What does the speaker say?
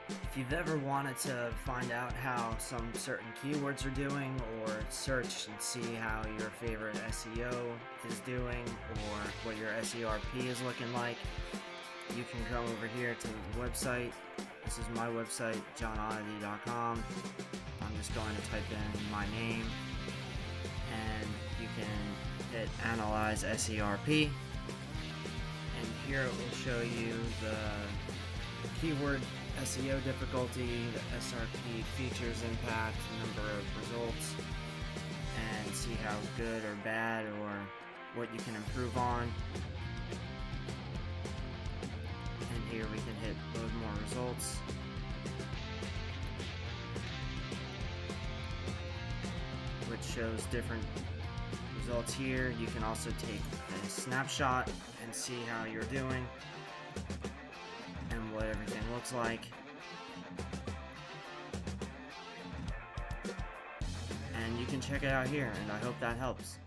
If you've ever wanted to find out how some certain keywords are doing, or search and see how your favorite SEO is doing, or what your SERP is looking like, you can come over here to the website. This is my website, johnoddity.com. I'm just going to type in my name, and you can hit Analyze SERP, and here it will show you the keyword SEO difficulty, the SRP features impact, number of results, and see how good or bad or what you can improve on. And here we can hit load more results. Which shows different results here. You can also take a snapshot and see how you're doing and what everything looks like. And you can check it out here, and I hope that helps.